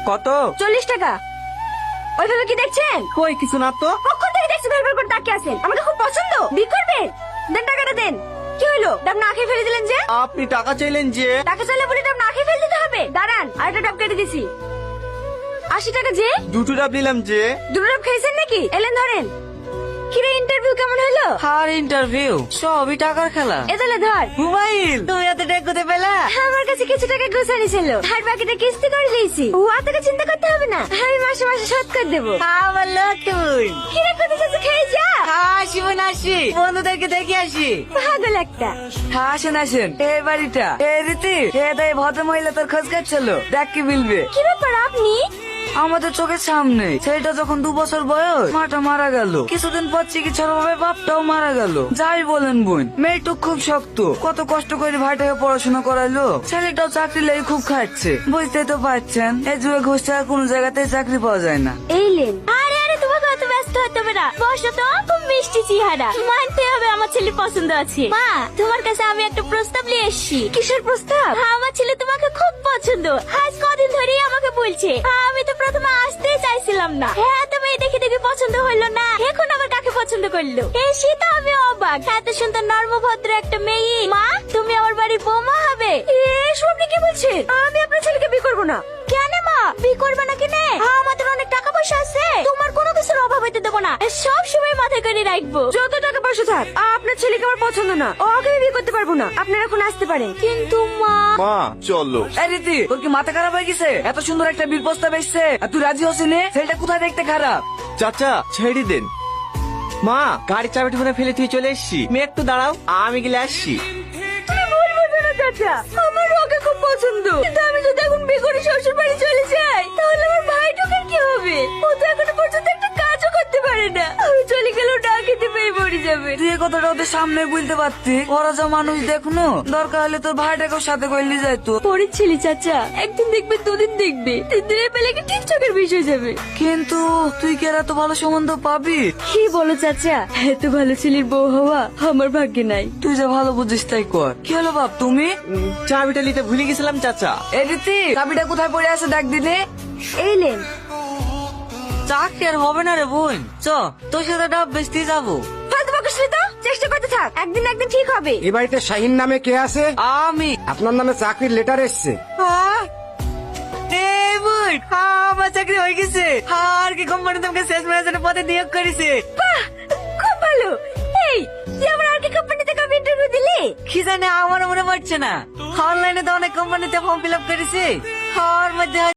কত? 40 টাকা। ওইভাবে কি দেখছেন? কই কিছু না তো। কখন থেকে দেখছি ভেরভের করে তাকিয়ে আছেন? আমাকে খুব পছন্দ। বিয়ে করবেন? দেন টাকাটা দেন। কি হলো? ডাব না খেয়ে ফেলে দিলেন যে? আপনি টাকা চাইলেন যে। টাকা চাইলে বলে ডাব না খেয়ে ফেলে দিতে হবে? দাঁড়ান, আরেকটা ডাব কেটে দিছি। 80 টাকা যে? দুটো ডাব নিলাম যে। দুটো ডাব খেয়েছেন নাকি? এলেন ধরেন। কিরে ইন্টারভিউ কেমন হলো? আর ইন্টারভিউ সবই টাকার খেলা। এদালে ধর। মোবাইল তুমি এত টাকা কোথায় পেলা? আমার কাছে কিছু টাকা গোছানি ছিল, আর বাকিটা কিস্তি করে দিয়েছি। ও টাকা চিন্তা করতে হবে না, আমি মাসে মাসে শোধ করে দেবো। আমার লক্ষ্মী কিরে কোথায় যাচ্ছে? খেয়ে যা। আসি বোন আসি, বন্ধুদেরকে দেখে আসি। পাগল একটা। আসেন আসেন, এই বাড়িটা এই রীতি এ তাই ভদ্র মহিলা তোর খোঁজ কাটছিল, দেখ কি বলবে। কি ব্যাপার আপনি? আমাদের চোখের সামনে ছেলেটা যখন 2 বছর বয়স মাটা মারা গেল, কিছুদিন পর চিকিৎসার অভাবে বাপটাও মারা গেল। যাই বলেন বোন, মেয়েটা খুব শক্ত, কত কষ্ট করে ভাইটাকে পড়াশোনা করাইলো। ছেলেটাও চাকরি লেগে খুব খাচ্ছে, বুঝতেই তো পারছেন এই যুগে ঘুষ ছাড়া কোনো জায়গাতে চাকরি পাওয়া যায় না। এইলেন। আরে আরে তোমাকে অত ব্যস্ত হতে হবে না, বসো তো। খুব মিষ্টি চেহারা, মানতে হবে আমার ছেলে পছন্দ আছে। মা, তোমার কাছে আমি একটা প্রস্তাব নিয়ে এসেছি। কিসের প্রস্তাব? আমার ছেলে তোমাকে খুব পছন্দ, আজ কদিন ধরেই আমাকে বলছে। আমি তো প্রথমে আসতেই চাইছিলাম না, হ্যাঁ তো মেয়ে দেখে দেখে পছন্দ হইলো না, এখন আবার কাকে পছন্দ করলো? এসে তো আমি অবাক, এত সুন্দর নর্মভদ্র একটা মেয়ে। মা, তুমি আমার বাড়ির বৌমা হবে। এসব আপনি কি বলছেন? আমি আপনার ছেলেকে বিয়ে করবো না। কেন মা, বিয়ে করবে না কেন? আমাদের অনেক টাকা পয়সা আছে, তোমার কোনো কিছুর অভাব হইতে দেবো না, সব সময় মাথায় করে রাখবো। যত টাকা পয়সা থাক, আপনার ছেলেকে আমার পছন্দ না, ওকে বিয়ে করতে পারবো না। আপনারা এখন আসতে পারেন। কিন্তু মা। মা চলো। এই রীতি, তোর কি মাথা খারাপ হয়ে গেছে? এত সুন্দর একটা বিল প্রস্তাব এসছে আর তুই রাজি হচ্ছিস না? ছেলেটা কোথায় দেখতে খারাপ? চাচা ছেড়ে দেন। মা গাড়ি চাবিটা ফোনে ফেলে তুই চলে এসছি। মেয়ে একটু দাঁড়াও, আমি গেলে আসছি। তুমি ভুল বুঝো না চাচা, আমার ওকে খুব পছন্দ, কিন্তু আমি যদি এখন বিয়ে করে শ্বশুর বাড়ি চলে যাই, তাহলে আমার ভাইটাকে কি হবে? ও তো এখনো পর্যন্ত একটা কাজও করতে পারে না, আমি চলে গেলেও না খেতে পেয়ে মরে যাবে। তুই এই কথাটা ওদের সামনে বলতে পারতি। ওরা যা মানুষ দেখনো, দরকার হলে তোর ভাইটাকেও সাথে করলি যাইতো। পরের ছেলে চাচা, একদিন দেখবে, দুদিন দেখবে, 3 দিনের পেলে কি টিকটকের বিষয় যাবে। কিন্তু তুই কি আর এত ভালো সম্বন্ধ পাবি? কি বলো চাচা, এত ভালো ছেলের বউ হওয়া আমার ভাগ্যে নাই। তুই যা ভালো বুঝিস তাই কর। কি হলো বাপ তুমি? চাবিটা নিতে ভুলে গেছিলাম চাচা। এই রীতি, চাবিটা কোথায় পড়ে আছে দেখ দিনে। এইলেন। চাকরি আর হবে না রে বোন, চ তোর সাথে ডাব বেচতে যাবো। ফালতু বকিস না তো, চেষ্টা করতে থাক, একদিন না একদিন ঠিক হবে। এই বাড়িতে শাহিন নামে কে আছে? আমি। আপনার নামে চাকরির লেটার এসছে। এই বোন, আমার চাকরি হয়ে গেছে, আর কি কোম্পানি তোমাকে শেষ ম্যানেজারের পদে নিয়োগ করেছে। বাহ, খুব ভালো। এই, তুই আমার আর কি কোম্পানিতে কবে ইন্টারভিউ দিলি? কি জানে, আমার মনে পড়ছে না। অনলাইনে তো অনেক কোম্পানিতে ফর্ম ফিল আপ করেছি, আর মধ্যে